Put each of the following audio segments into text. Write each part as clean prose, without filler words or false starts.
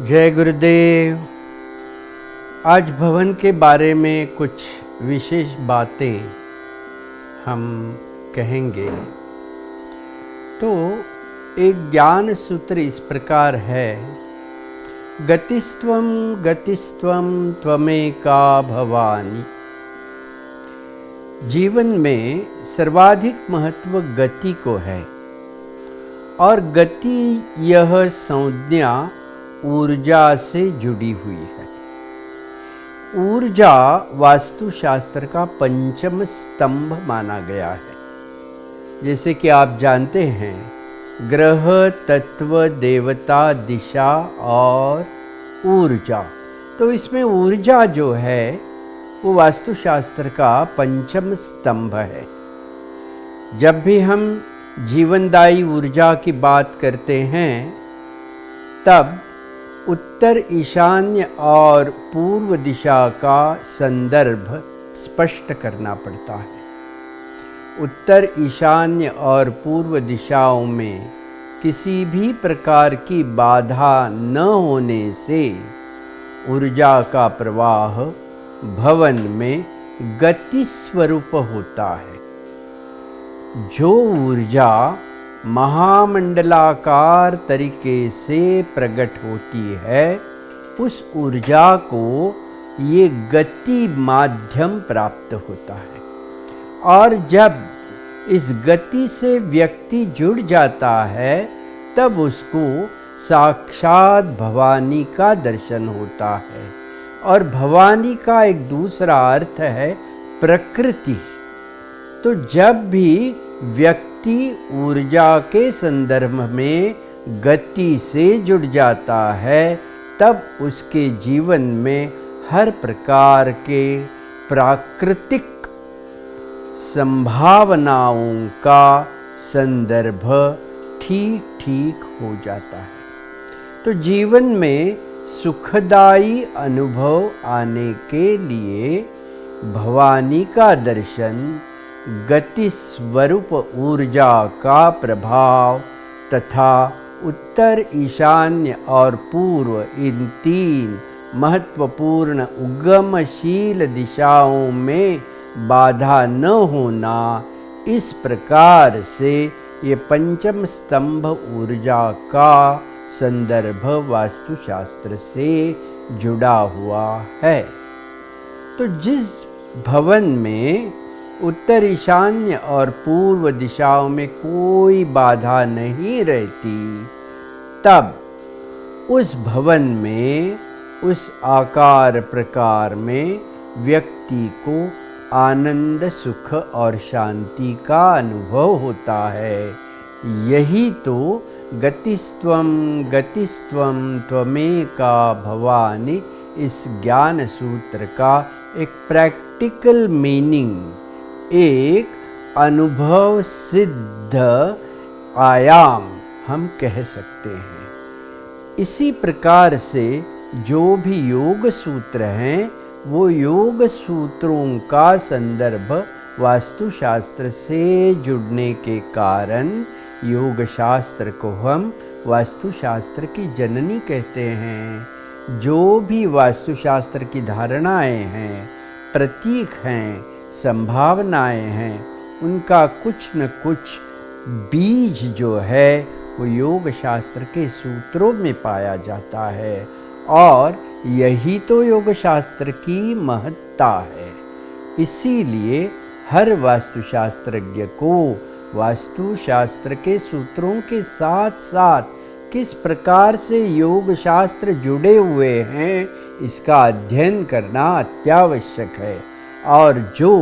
जय गुरुदेव। आज भवन के बारे में कुछ विशेष बातें हम कहेंगे। तो एक ज्ञान सूत्र इस प्रकार है, गतिस्त्वं गतिस्त्वं त्वमेका भवानी। जीवन में सर्वाधिक महत्व गति को है और गति यह संज्ञा ऊर्जा से जुड़ी हुई है। ऊर्जा वास्तुशास्त्र का पंचम स्तंभ माना गया है। जैसे कि आप जानते हैं, ग्रह, तत्व, देवता, दिशा और ऊर्जा। तो इसमें ऊर्जा जो है वो वास्तुशास्त्र का पंचम स्तंभ है। जब भी हम जीवनदायी ऊर्जा की बात करते हैं तब उत्तर, ईशान्य और पूर्व दिशा का संदर्भ स्पष्ट करना पड़ता है। उत्तर, ईशान्य और पूर्व दिशाओं में किसी भी प्रकार की बाधा न होने से ऊर्जा का प्रवाह भवन में गति स्वरूप होता है। जो ऊर्जा महामंडलाकार तरीके से प्रकट होती है, उस ऊर्जा को ये गति माध्यम प्राप्त होता है। और जब इस गति से व्यक्ति जुड़ जाता है तब उसको साक्षात भवानी का दर्शन होता है। और भवानी का एक दूसरा अर्थ है प्रकृति। तो जब भी व्यक्ति ऊर्जा के संदर्भ में गति से जुड़ जाता है तब उसके जीवन में हर प्रकार के प्राकृतिक संभावनाओं का संदर्भ ठीक ठीक हो जाता है। तो जीवन में सुखदायी अनुभव आने के लिए भवानी का दर्शन, गति स्वरूप ऊर्जा का प्रभाव तथा उत्तर, ईशान्य और पूर्व, इन तीन महत्वपूर्ण उगमशील दिशाओं में बाधा न होना, इस प्रकार से ये पंचम स्तंभ ऊर्जा का संदर्भ वास्तुशास्त्र से जुड़ा हुआ है। तो जिस भवन में उत्तर, ईशान्य और पूर्व दिशाओं में कोई बाधा नहीं रहती, तब उस भवन में, उस आकार प्रकार में व्यक्ति को आनंद, सुख और शांति का अनुभव होता है। यही तो गतिस्त्वं गतिस्त्वं त्वमेका भवानी, इस ज्ञान सूत्र का एक प्रैक्टिकल मीनिंग, एक अनुभव सिद्ध आयाम हम कह सकते हैं। इसी प्रकार से जो भी योग सूत्र हैं वो योग सूत्रों का संदर्भ वास्तुशास्त्र से जुड़ने के कारण योग शास्त्र को हम वास्तुशास्त्र की जननी कहते हैं। जो भी वास्तुशास्त्र की धारणाएं हैं, प्रतीक हैं, संभावनाएं हैं, उनका कुछ न कुछ बीज जो है वो योग शास्त्र के सूत्रों में पाया जाता है। और यही तो योग शास्त्र की महत्ता है। इसीलिए हर वास्तुशास्त्रज्ञ को वास्तुशास्त्र के सूत्रों के साथ साथ किस प्रकार से योग शास्त्र जुड़े हुए हैं, इसका अध्ययन करना अत्यावश्यक है। और जो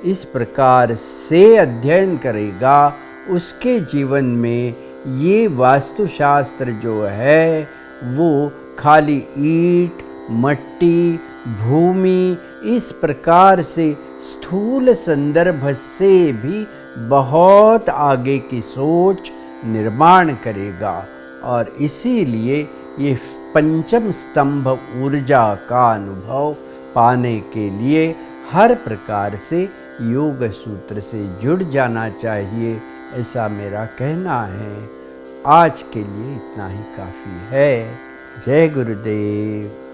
इस प्रकार से अध्ययन करेगा उसके जीवन में ये वास्तुशास्त्र जो है वो खाली ईंट, मट्टी, भूमि, इस प्रकार से स्थूल संदर्भ से भी बहुत आगे की सोच निर्माण करेगा। और इसीलिए ये पंचम स्तंभ ऊर्जा का अनुभव पाने के लिए हर प्रकार से योग सूत्र से जुड़ जाना चाहिए, ऐसा मेरा कहना है। आज के लिए इतना ही काफ़ी है। जय गुरुदेव।